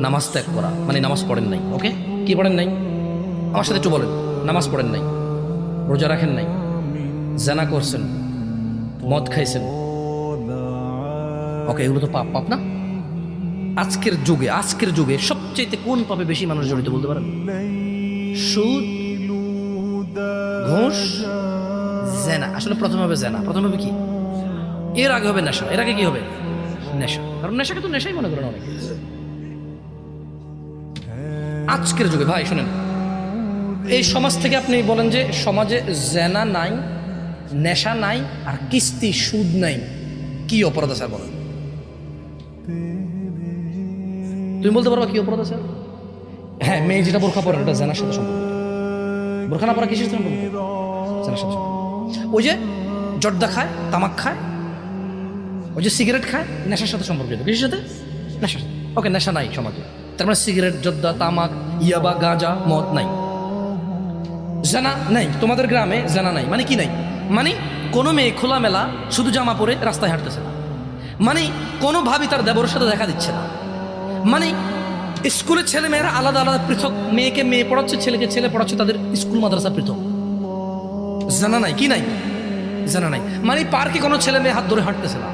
নামাজ ত্যাগ করা মানে নামাজ পড়েন নাই। ওকে, কি পড়েন নাই আমার সাথে একটু বলেন। নামাজ পড়েন নাই, রোজা রাখেন নাই, জানা করছেন, মদ খাইছেন। ওকে, এগুলো তো পাপ, পাপ না? আজকের যুগে সবচেয়ে কোন পাপে বেশি মানুষ জড়িত বলতে পারেন? সুদ, ঘুষ, জেনা। আসলে প্রথমে হবে জেনা, প্রথমে হবে কি? এর আগে হবে নেশা, এর আগে কি হবে? নেশা। কারণ নেশাকে তো নেশাই মনে করেন অনেকে। আজকের যুগে ভাই শোনেন, এই সমাজ থেকে আপনি বলেন যে সমাজে জেনা নাই, নেশা নাই, আর কিস্তি সুদ নাই, কি অপরাধ আছে বলেন? তুমি বলতে পারবা কি অপরাধ আছে? হ্যাঁ, মেয়ে যেটা বোরখা পরে ওটা জেনার সাথে সম্পর্কিত। বোরখা না পরা কিসের সাথে সম্পর্কিত? জেনার সাথে সম্পর্কিত। ওই যে জর্দা খায়, তামাক খায়, ওই যে সিগারেট খায়, নেশার সাথে সম্পর্কিত। কিসের সাথে? নেশার সাথে। ওকে, নেশা নাই সমাজে, তার মানে সিগারেট, জর্দা, তামাক, ইয়াবা, গাঁজা, মদ নাই। জানা নাই, তোমাদের গ্রামে জানা নাই মানে কি নাই? মানে কোনো মেয়ে খোলামেলা শুধু জামা পরে রাস্তায় হাঁটতেছে না, মানে কোনো ভাবি তার দেবরের সাথে দেখা দিচ্ছে না, মানে স্কুলের ছেলে মেয়েরা আলাদা আলাদা পৃথক, মেয়েকে মেয়ে পড়াচ্ছে, ছেলেকে ছেলে পড়াচ্ছে, তাদের স্কুল মাদ্রাসা পৃথক। জানা নাই, কি নাই? জানা নাই। মানে পার্কে কোনো ছেলে মেয়ে হাত ধরে হাঁটতেছে না,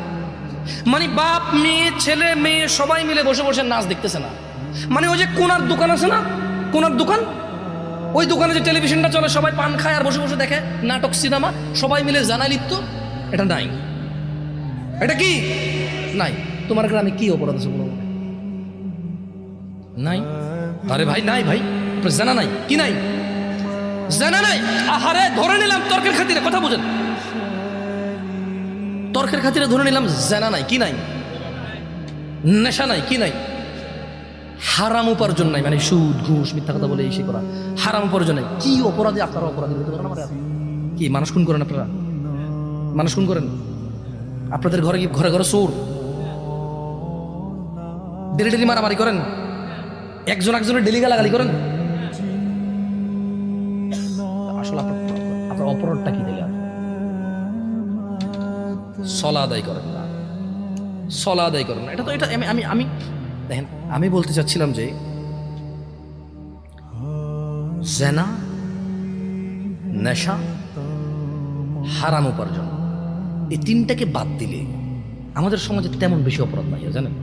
মানে বাপ মেয়ে ছেলে মেয়ে সবাই মিলে বসে বসে নাচ দেখতেছে না, মানে ওই যে কোনার দোকান আছে না, কোনার দোকান, ওই দোকানে যে টেলিভিশনটা চলে, সবাই পান খায় আর বসে বসে দেখে নাটক, সিনেমা, সবাই মিলে জানা লিপ্ত, এটা নাই। এটা কি নাই? তোমার গ্রামে কি অপরাধ আছে বলো? নাই। আরে ভাই নাই, ভাই জানা নাই, কি নাই? জানা নাই। আহারে ধরে নিলাম তর্কের খাতিরে, কথা বুঝেন, তর্কের খাতিরে ধরে নিলাম জানা নাই, কি নাই? নেশা নাই, কি নাই? হারাম উপার্জন নাই, মানে সুদ ঘুষ মিথ্যা কথা বলে এসে করা, হারাম উপার্জন নাই। কি অপরাধী আপনারা অপরাধী বলতে পারেন? আমার কি মানুষ খুন করেন আপনারা? মানুষ খুন করেন? আপনাদের ঘরে কি ঘরে ঘরে চোর? ডেলি ডেলি মারামারি করেন? একজন একজনের ডেলি গালাগালি করেন? আসলে আপনার অপরাধটা কি দিলেন? সলা আদায় করেন না, সলা আদায় করেন না। এটা তো এটা আমি দেখেন, আমি বলতে চাচ্ছিলাম যে জেনা, নেশা, হারাম উপার্জন, এই তিনটাকে বাদ দিলে আমাদের সমাজে তেমন বেশি অপরাধ নাই, জানেন?